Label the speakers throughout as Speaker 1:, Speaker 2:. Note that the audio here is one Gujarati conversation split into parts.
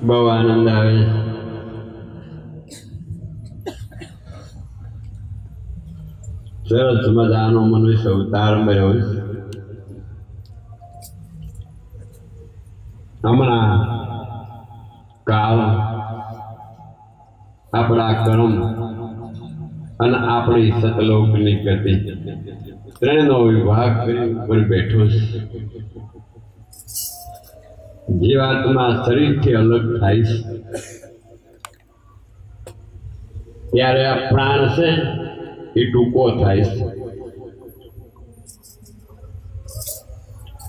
Speaker 1: બહુ આનંદ આવે છે. સરસ મજાનો મનુષ્ય અવતાર મળ્યો છે. હમણાં કાળ આપણા કર્મ અને આપણી સતલોકની ગતિ ત્રણનો વિભાગ કરી ઉપર બેઠો છે. જીવાત્મા શરીરથી અલગ થાય છે ત્યારે આ પ્રાણ છે એ ટૂંકો થાય છે.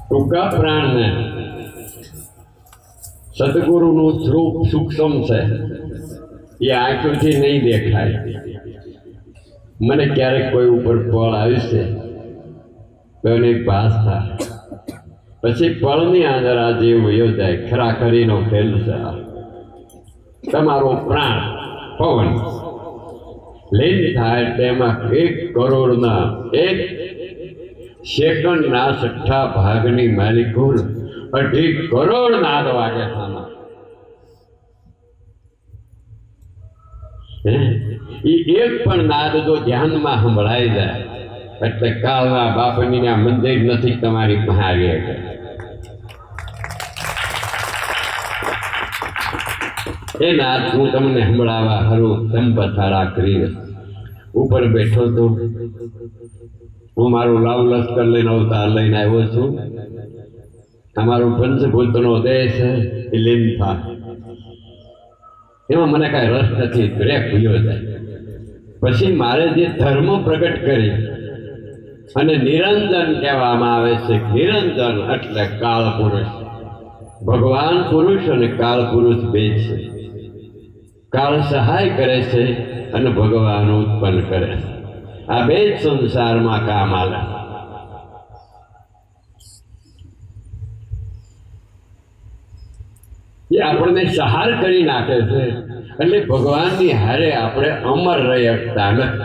Speaker 1: ટૂંકા પ્રાણને સદગુરુનું સ્વરૂપ સૂક્ષ્મ છે, એ આંખોથી નહીં દેખાય. મને ક્યારેક કોઈ ઉપર ફળ આવ્યું છે તો એની પાસ થાય, પછી ફળની અંદર આ જીવ વયો જાય. ખરાખરીનો ખેલ છે. તમારો પ્રાણ પવન લીન થાય તેમાં 1 કરોડના 1 સેકન્ડના 6 ભાગની માલિકુલ 2.5 કરોડ નાદ વાગે થાના. એ એક પણ નાદ જો ધ્યાનમાં સંભળાઈ જાય એટલે કાળના બાપની આ મંદિર નથી તમારી પાસે આવી શકે. એ નાદ હું તમને સંભળાવા હરું સંપથારા કરી ઉપર બેઠો તો હું મારું લાવ લશ્કર લઈને અવતાર લઈને આવ્યો છું. તમારું પંચભૂતનો દેહ છે એ લીન થાય, એમાં મને કાંઈ રસ નથી. બ્રેક ભૂલ્યો જાય પછી મારે જે ધર્મ પ્રગટ કરી અને નિરંજન કહેવામાં આવે છે. નિરંજન એટલે કાળ પુરુષ. ભગવાન પુરુષ અને કાળ પુરુષ બે છે. કાળ સહાય કરે છે અને ભગવાન ઉત્પન્ન કરે છે. આ બે જ સંસારમાં કામ આવે. એ આપણને સહાર કરી નાખે છે એટલે ભગવાનની હારે આપણે અમર રહી શકતા નથી.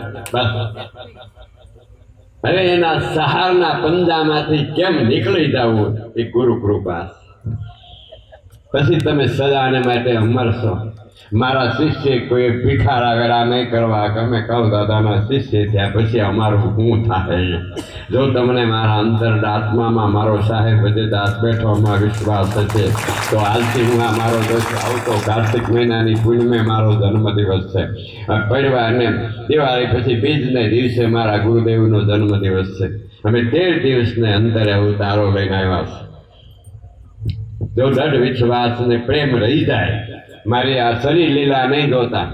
Speaker 1: હવે એના સહારના પંજામાંથી કેમ નીકળી જવું એ ગુરુ કૃપા. પછી તમે સદાને માટે અમર છો. મારા શિષ્ય કોઈ ભિખારા વેરા નહીં કરવા કે અમે કવ દાદાના શિષ્ય થયા પછી અમારું શું થાય. જો તમને મારા અંતરદાત્મામાં મારો સાહેબ દાસ બેઠોમાં વિશ્વાસ હશે તો આજથી હું આ મારો દોસ્ત આવતો કાર્તિક મહિનાની પૂનમે મારો જન્મદિવસ છે. પડવા અને દિવાળી પછી બીજને દિવસે મારા ગુરુદેવનો જન્મદિવસ છે. અમે 13 દિવસને અંતરે અવતારો લઈને આવ્યા છે. જો દઢ વિશ્વાસ ને પ્રેમ રહી જાય, મારી આ શરીર લીલા નહીં જોતા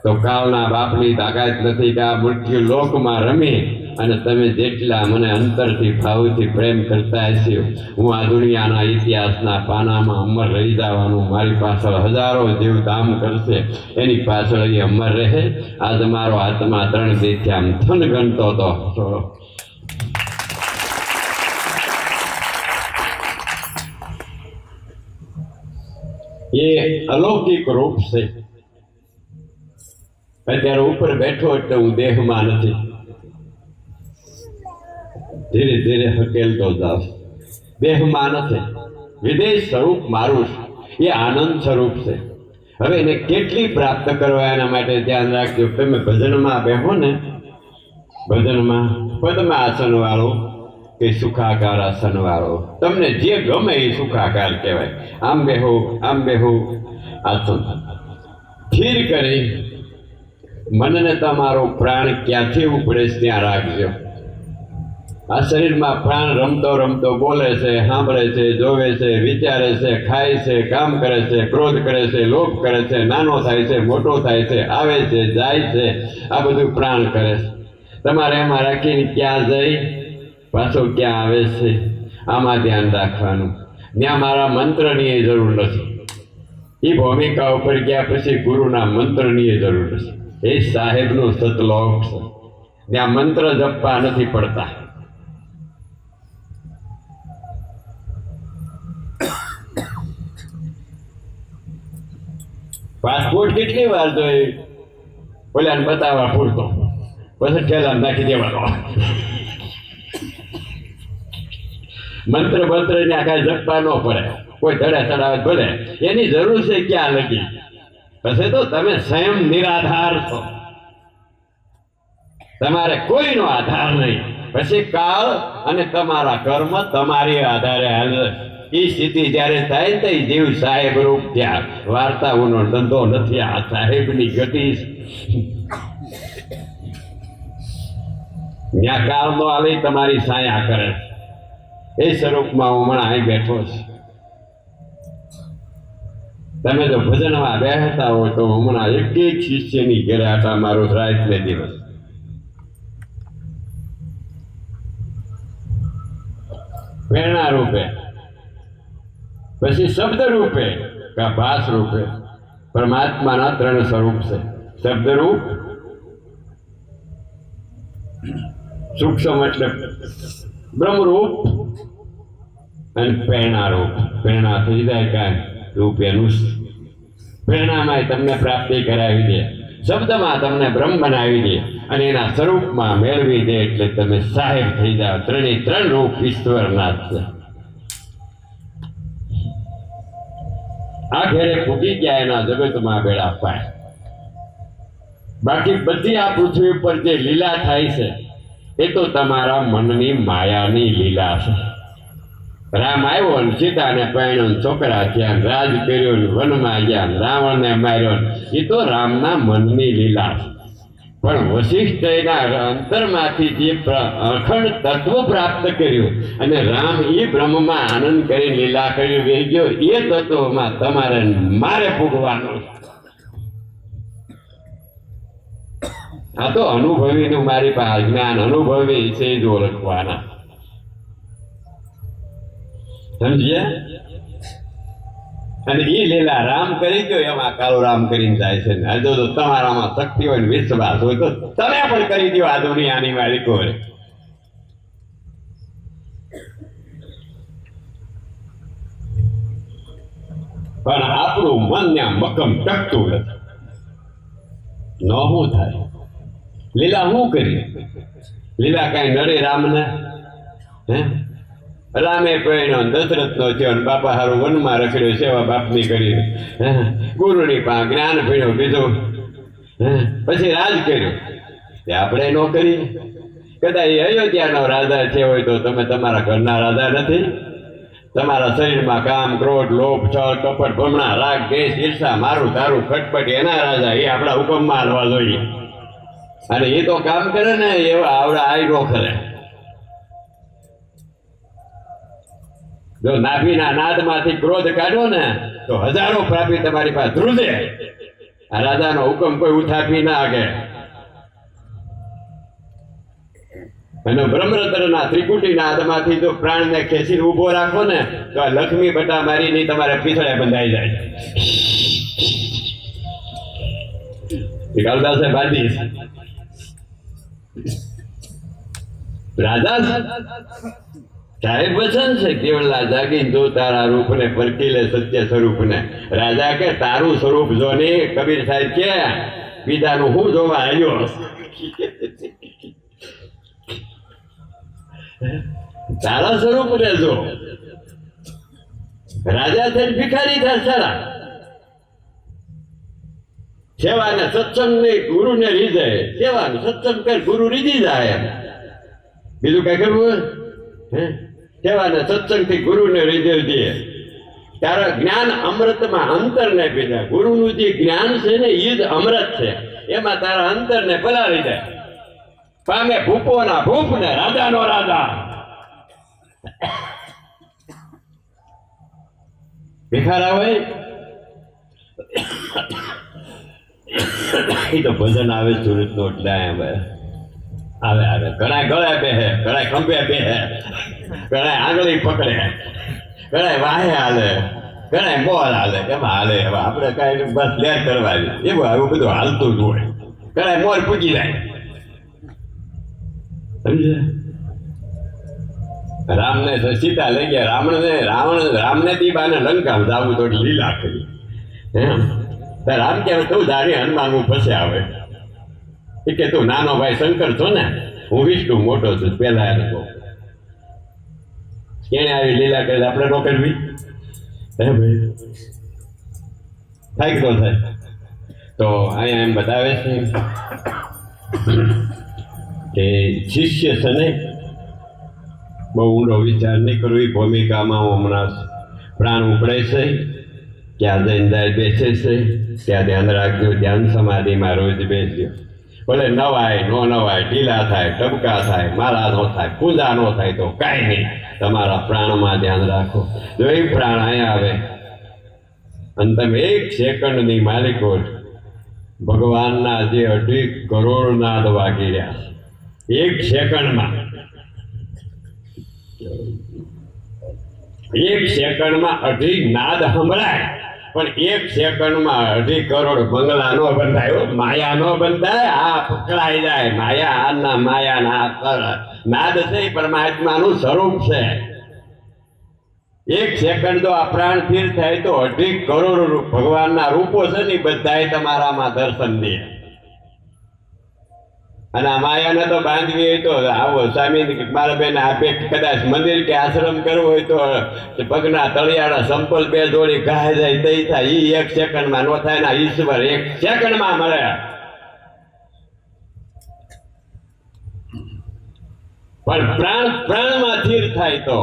Speaker 1: તો કાળના બાપની તાકાત નથી કે આ મૃત્યુ લોકમાં રમી અને તમે જેટલા મને અંતરથી ભાવથી પ્રેમ કરતા હશો હું આ દુનિયાના ઇતિહાસના પાનામાં અમર રહી જવાનું. મારી પાછળ હજારો જીવ કામ કરશે, એની પાછળ એ અમર રહે. આજ મારો આત્મા 3 દિવસથી આમ થન ગણતો હતો. એ અલૌકિક રૂપ છે. અત્યારે ઉપર બેઠો એટલે હું દેહમાં નથી. ધીરે ધીરે હકેલતો જાઉં. દેહમાં નથી, વિદેશ સ્વરૂપ મારું છે. એ આનંદ સ્વરૂપ છે. હવે એને કેટલી પ્રાપ્ત કરવા એના માટે ધ્યાન રાખજો. તમે ભજનમાં બેહો ને, ભજનમાં પદ્માસન વાળો કે સુખાકાર આસન વાળો, તમને જે ગમે એ સુખાકાર કહેવાય. આમ બેહો આસન સ્થિર કરી મનને તમારો પ્રાણ ક્યાંથી ઉપડે ત્યાં રાખજો. આ શરીરમાં પ્રાણ રમતો રમતો બોલે છે, સાંભળે છે, જોવે છે, વિચારે છે, ખાય છે, કામ કરે છે, ક્રોધ કરે છે, લોભ કરે છે, નાનો થાય છે, મોટો થાય છે, આવે છે, જાય છે. આ બધું પ્રાણ કરે છે. તમારે એમાં રાખીને ક્યાં જઈ પાછો ક્યાં આવે છે આમાં ધ્યાન રાખવાનું. ત્યાં મારા મંત્રની જરૂર નથી. એ ભૂમિકા ઉપર ગયા પછી ગુરુના મંત્રની જરૂર નથી. એ સાહેબનો સતલોક છે. ત્યાં મંત્ર જપવા નથી પડતા. પાસપોર્ટ કેટલી વાર જોઈએ ઓલાને બતાવવા પૂરતો, પછી ઠેલા નાખી દેવાનો. મંત્ર ને આખા જપવા ન પડે. કોઈ ધડે ચડાવે ભલે, એની જરૂર છે ક્યાં લગી? પછી તો તમે સ્વયં નિરાધાર છો, તમારે કોઈનો આધાર નહીં. પછી કાળ અને તમારા કર્મ તમારી આધારે હાલે. એ સ્થિતિ જયારે થાય તો જીવ સાહેબ રૂપ ત્યાં. વાર્તાઓનો ધંધો નથી, આ સાહેબની ગતિ. ત્યાં કાળ નો આવે તમારી સાયા કરે. એ સ્વરૂપમાં હું હમણાં અહીં બેઠો છું. તમે જો ભજનમાં બેસતા હો તો હમણાં એક એક શિષ્યની ઘેરે આટા મારો રાત ને દિવસ. પ્રેરણા રૂપે, પછી શબ્દ રૂપે કે ભાસ રૂપે. પરમાત્માના ત્રણ સ્વરૂપ છે: શબ્દરૂપ, સૂક્ષ્મ એટલે બ્રહ્મરૂપ, અને પ્રેરણારૂપ. પ્રેરણા થઈ જાય કાંઈ રૂપ એનું. પ્રેરણામાં તમને પ્રાપ્તિ કરાવી દે, શબ્દમાં તમને બ્રહ્મ બનાવી દે, અને એના સ્વરૂપમાં મેળવી દે એટલે તમે સાહેબ થઈ જાઓ. ત્રણે ત્રણ રૂપ ઈશ્વરના છે. આ ઘેરે ફૂટી ગયા એના જગતમાં બેડા પાય. બાકી બધી આ પૃથ્વી પર જે લીલા થાય છે એ તો તમારા મનની માયાની લીલા છે. રામ આવ્યો ને સીતાને પરણ્યો, છોકરા થયા, રાજ કર્યો, વનમાં ગયા, રાવણને માર્યો, એ તો રામના મનની લીલા છે. પણ વશિષ્ઠ એના અંતરમાંથી જે અખંડ તત્વ પ્રાપ્ત કર્યું અને રામ એ બ્રહ્મમાં આનંદ કરી લીલા કરી વેચ્યો, એ તત્વમાં તમારે મારે પૂગવાનું. આ તો અનુભવીનું મારી પાસે જ્ઞાન અનુભવી છે જ ઓળખવાના. સમજ્યા? અને એ લીલા રામ કરી ગયો એમાં કાળો રામ કરીને જાય છે. હજુ તો તમારામાં શક્તિ હોય ને વિશ્વાસ હોય તો તમે પણ કરી દો આ દુનિયાની માલિકો હોય. પણ આપણું મન ત્યાં મક્કમ ટકતું નથી. ન શું થાય? લીલા શું કરી? લીલા કઈ નડે રામને? હે? રામે પહેણ્યો, દશરથ નો થયો, બાપા હારું વનમાં રખડ્યો, સેવા બાપની કરી, ગુરુની પાસે જ્ઞાન ભીડ્યો, બીજું પછી રાજ કર્યું. આપણે ન કરી. કદાચ અયોધ્યાનો રાજા છે હોય તો તમે તમારા ઘરના રાજા નથી. તમારા શરીરમાં કામ, ક્રોધ, લોભ, છળ, કપટ, ભમણા, રાગ, દ્વેષ, ઈર્ષા, મારું તારું, ખટપટ એના રાજા. એ આપણા હુકમમાં હાલવા જોઈએ. અને એ તો કામ કરે ને એવા આવડા આઈ નો કરે. જો નાભીના નાદમાંથી ક્રોધ કાઢો ને તો હજારો પ્રાપી તમારી પાસે ધ્રુજે. આ રાજાનો હુકમ કોઈ ઉઠાવી ના આગે. અને બ્રહ્મરત્નના ત્રિકુટીના હાથમાંથી જો પ્રાણને ખેંચીને ઊભો રાખો ને તો આ લક્ષ્મી બટા મારીની તમારે પીછળે બંધાઈ જાય. કાલદાસે બાંધી રાજા સાહેબ વચન છે કેવળલા જાગીને જો તારા રૂપને પરખી લે સત્ય સ્વરૂપને. રાજા કે તારું સ્વરૂપ જો ને કબીર સાહેબ કે બીજાનું હું જોવા આવ્યો. તારા સ્વરૂપ ને જો. રાજા થઈને ભિખારી થાય સારા. સેવાને સત્સંગ ને ગુરુને રીઝે. સેવાનું સત્સંગ કર, ગુરુ રીઝી જાય. બીજું કઈ કરવું? સેવાને સત્સંગથી ગુરુને રીઝે દે. તારા જ્ઞાન અમૃતમાં અંતરને પીધા. ગુરુનું જે જ્ઞાન છે ને એ જ અમૃત છે. એમાં તારા અંતરને પલાળી જાય. પામે ભૂપોના ભૂપ ને રાજાનો રાજા. ભિખારા હોય એ તો ભજન આવે સુરત નો આવે આવે આવે. ઘણા ગળે બેહે, ઘણા ખંભે બેહે, ઘણા આંગળી પકડે, ઘણા વાહે હાલે, ઘણા મોર હાલે. એમાં હાલે હવે આપણે કઈ બસ લેર કરવાની એવું આવું બધું હાલતું જ હોય. ઘણા મોર પૂજી જાય. સમજે? રામને સીતા લઈ ગયા. રામને દીબાને લંકામાં જાવું તો લીલા કરી. રામ કે તું ધારી હનુમાન હું પછી આવે. એ કે તું નાનો ભાઈ શંકર છો ને, હું વિષ્ણુ મોટો છું. પેલા એને કહું એને આવી લીલા કરી આપણે નો કરવી. ભાઈ થાય કે ન થાય? તો અહીંયા એમ બતાવે છે કે શિષ્ય છે ને બહુ ઊંડો વિચાર નહીં કરવો. એ ભૂમિકામાં હું હમણાં પ્રાણ ઉપડે છે, ત્યાં જઈને જાય બેસે છે, ત્યાં ધ્યાન રાખજો. ધ્યાન સમાધિમાં રોજ બેસજો. ભલે નવાય ન નવાય, ઢીલા થાય, ટબકા થાય, મારા ન થાય, પૂજા ન થાય તો કાંઈ નહીં, તમારા પ્રાણમાં ધ્યાન રાખો. જો એ પ્રાણ અહીંયા આવે અને તમે 1 સેકન્ડની માલિકો ભગવાનના જે 2.5 કરોડ નાદ વાગી રહ્યા છે 1 સેકન્ડમાં, 1 સેકન્ડમાં 2.5 નાદ સંભળાય. પણ 1 સેકન્ડમાં 2.5 કરોડ બંગલા નો બંધાય, માયા નો બંધાય. આ પકડાઈ જાય માયા. માયાના નાદ છે એ પરમાત્માનું સ્વરૂપ છે. 1 સેકન્ડ તો આ પ્રાણ સ્થિર થાય તો 2.5 કરોડ ભગવાનના રૂપો છે ને બધાય તમારામાં દર્શન દે. અને આ માયાને તો બાંધવી હોય તો આવો સ્વામી મારા બેન આપે કદાચ મંદિર કે આશ્રમ કરવો હોય તો પગના તળિયાના સંપલ 2 જોડી ગાય જાય તઈ થાય. એ 1 સેકન્ડમાં નો થાય ને ઈશ્વર 1 સેકન્ડમાં મળે. પણ પ્રાણમાં સ્થિર થાય તો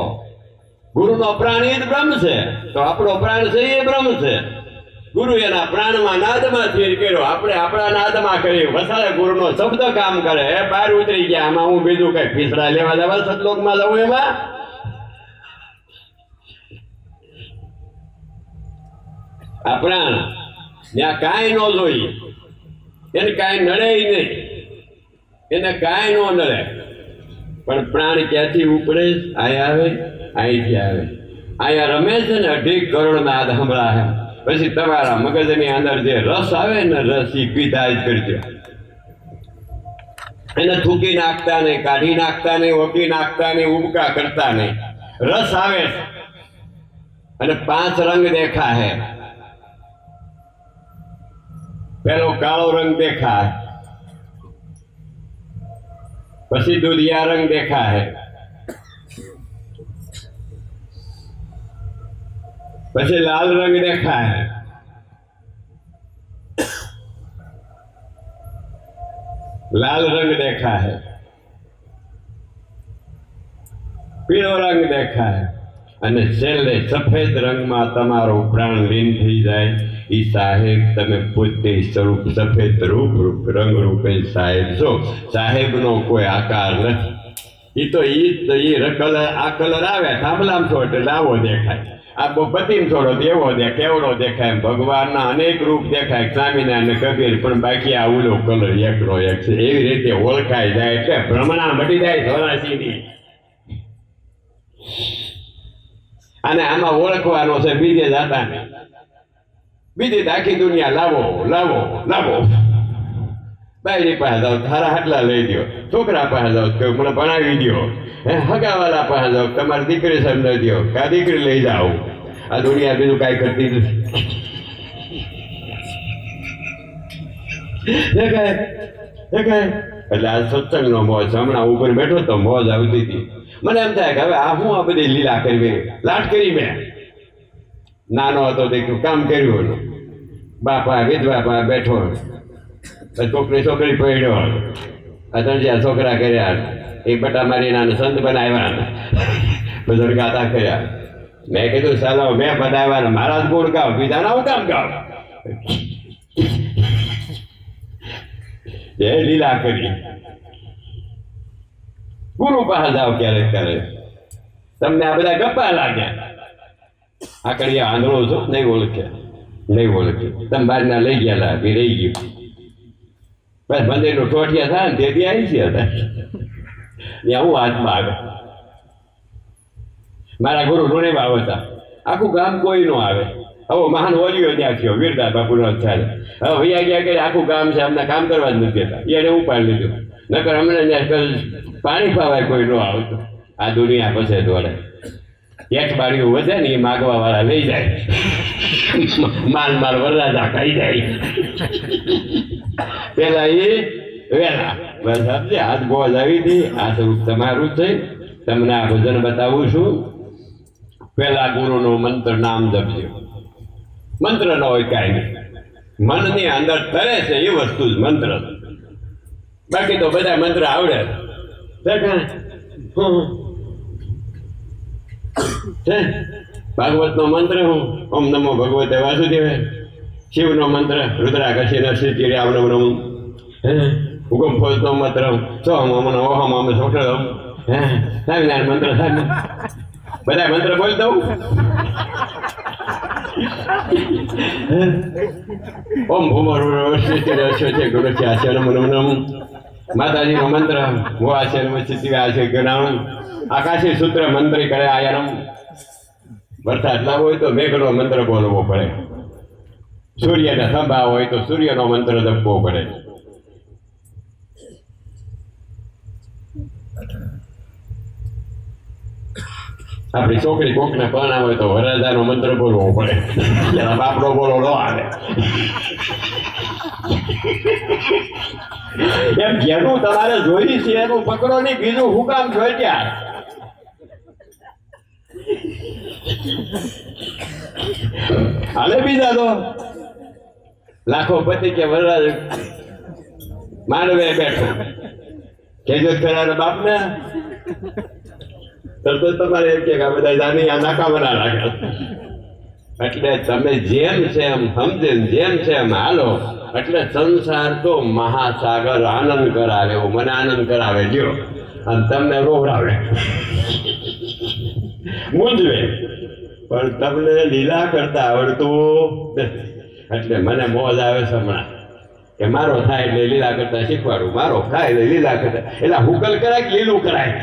Speaker 1: ગુરુનો પ્રાણ એ જ બ્રહ્મ છે, તો આપણો પ્રાણ છે એ બ્રહ્મ છે. ગુરુ એના પ્રાણમાં નાદમાં સ્થિર કર્યો, આપણે આપણા નાદમાં કર્યું. વસાડે ગુરુનો શબ્દ કામ કરે. બહાર ઉતરી ગયા આમાં હું બીજું કઈ ફીસડા લેવા જવા સતલોકમાં જવું એમાં? આ પ્રાણ ત્યાં કાંઈ ન જોઈએ, એને કાંઈ નડે નહીં, એને કાંઈ ન નડે. પણ પ્રાણ ક્યાંથી ઉપડે? અહીંયા આવે, અહીંથી આવે, અહીંયા રમે છે ને 2.5 કરોડ નાદ સંભળાય. પછી તમારા મગજની અંદર જે રસ આવે ને રસ એ પીધા જ કરજો. એને થૂકી નાખતા નહીં, કાઢી નાખતા નહીં, ઓકી નાખતા નહીં, ઉબકા કરતા નહીં. રસ આવે અને 5 રંગ દેખાય. પેલો કાળો રંગ દેખાય, પછી દુધિયા રંગ દેખાય, પછી લાલ રંગ દેખાય, લાલ રંગ દેખાય, પીળો રંગ દેખાય અને છેલ્લે સફેદ રંગમાં તમારો પ્રાણ લીન થઈ જાય. એ સાહેબ તમે પોતે સ્વરૂપ સફેદ રૂપ રંગ રૂપે સાહેબ છો. સાહેબનો કોઈ આકાર નથી. એ તો કલર, આ કલર આવે થાંભલામ છો એટલે આવો દેખાય, આ બત્તીમ છોડો એવો કેવડો દેખાય. ભગવાનના અનેક રૂપ દેખાય, સ્વામિનારાયણ કબીર, પણ બાકી આ ઉલો કલર એકનો એક છે. એવી રીતે ઓળખાઈ જાય એટલે ભ્રમણા મટી જાય 84ની. અને આમાં ઓળખવાનો છે બીજે જાતા નહીં. બીજી આખી દુનિયા લાવો લાવો લાવો. બાયરી પાસે જાઓ, થારા હાટલા લઈ દો. છોકરા પાસે જાઓ કે મને ભણાવી દો. હગાવાલા પાસે જાઓ, તમારી દીકરી સમજાવી દો, કા દીકરી લઈ જાઓ. આ દુનિયા બીજું કાંઈ કરતી નથી. એટલે આ સત્સંગનો મોજ, હમણાં ઉપર બેઠો તો મોજ આવતી હતી. મને એમ થાય કે હવે આ હું આ બધી લીલા કરવી, લાટ કરી. મેં નાનો હતો દીકરું કામ કર્યું, બાપા વિધવા પાસે બેઠો, છોકરી પડ્યો, આ 3 છોકરા કર્યા, એ બટા મારીના સંત બનાવ્યા, બધા ગાતા કર્યા. મેં કીધું ચાલો મેં બનાવ્યા, મારા જ ગુણ ગાવ, બીજાના હું કામ ગાવ? એ લીલા કરી. ગુરુ પાસે જાઓ ક્યારેક ક્યારેક, તમને આ બધા ગપ્પા લાગ્યા. આકડિયા આંધળો છો, નહીં ઓળખે. તમે બહારના લઈ ગયા, બી રહી ગયું. બસ મંદિરનું ટોટિયા થાય ને તેથી આવી છે. ત્યાં હું હાથમાં આવે. મારા ગુરુ ઋણેમાં હતા, આખું ગામ કોઈ નો આવે. હવે મહાન ઓલિયો ત્યાં થયો, વીરદાસ બાપુનો ચાલે. હવે વૈયા ગયા કે આખું ગામ છે, અમને કામ કરવા જ નથી દેતા. એને ઉપાડી લીધું. નકર અમને ત્યાં પાણી પાવાય કોઈ ન આવતું. આ દુનિયા પછી દોડે. એક બાળીઓ વધે ને એ માગવા વાળા લઈ જાય, માલ વરરાજા ખાઈ જાય. પેલા એ વેલા બસ સમજે, હાથ બોજ આવી હતી. આ સ્વરૂપ તમારું છે. તમને આ ભજન બતાવું છું. પેલા ગુરુનું મંત્ર નામ જપજો. મંત્ર ન હોય કાંઈ નહીં, મનની અંદર તરે છે એ વસ્તુ જ મંત્ર. બાકી તો બધા મંત્ર આવડે છે. ભાગવતનો મંત્ર હું ઓમ નમો ભગવતે વાસુદેવાય, શિવનો મંત્ર રુદ્રાકશી નરસિંહ આવનમ રમ, હુકમ ફોજનો મંત્ર સોહમ અમન ઓહમ અમ સોઠમ, સ્વામિનારાયણ મંત્ર બધા મંત્ર બોલ દઉં. ઓમ ભૂમર ગુરુ છે આચરણ મનમ, માતાજીનો મંત્ર મો આચરણ સ્થિતિ આચર ગણામ, આકાશી સૂત્ર મંત્રી કરે આયરમ. વરસાદ લાવવો હોય તો મેઘનો મંત્ર બોલવો પડે, સૂર્યના સંભા હોય તો સૂર્યનો મંત્ર જપવો પડે. આપણી છોકરી કોકને પરણા હોય તો વરદાનો મંત્ર બોલવો પડે, એના બાપનો બોલો ન આવે. એમ જેનું તમારે જોઈ છે એનું પકડો નહીં, બીજું હું કામ જોઈ ત્યાં. હાલે બીજા તો લાખો પતિ કે વરરાજ માનવે બેઠો કેજો કરાર બાપને તો તમારે એમ કે આ બધા જાની આ નાકામના રાખે. એટલે તમે જેમ છે એમ સમજે, જેમ છે એમ હાલો. એટલે સંસાર તો મહાસાગર આનંદ કરાવે, એવું મને આનંદ કરાવે લ્યો, અને તમને રોવડાવે, મૂંઝવે, પણ તમને લીલા કરતા આવડતું. એટલે મને મોજ આવે છે હમણાં કે મારો થાય એટલે લીલા કરતા શીખવાડું, મારો થાય એટલે લીલા કરતા. એટલે હુકલ કરાય કે લીલું કરાય.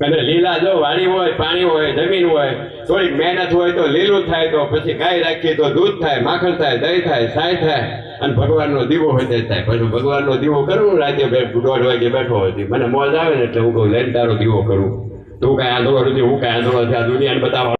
Speaker 1: અને લીલા જો વાડી હોય, પાણી હોય, જમીન હોય, થોડીક મહેનત હોય તો લીલું થાય, તો પછી ગાય રાખીએ તો દૂધ થાય, માખણ થાય, દહીં થાય, સાય થાય. અને ભગવાનનો દીવો હોય તે થાય. પછી ભગવાનનો દીવો કરું રાતે 1:30 વાગે બેઠો હતી, મને મોજ આવે ને એટલે હું કહું લઈને તારો દીવો કરું. તું કાંઈ આંધળો નથી, હું કાંઈ આંધળો નથી, આ દુનિયાને બતાવવા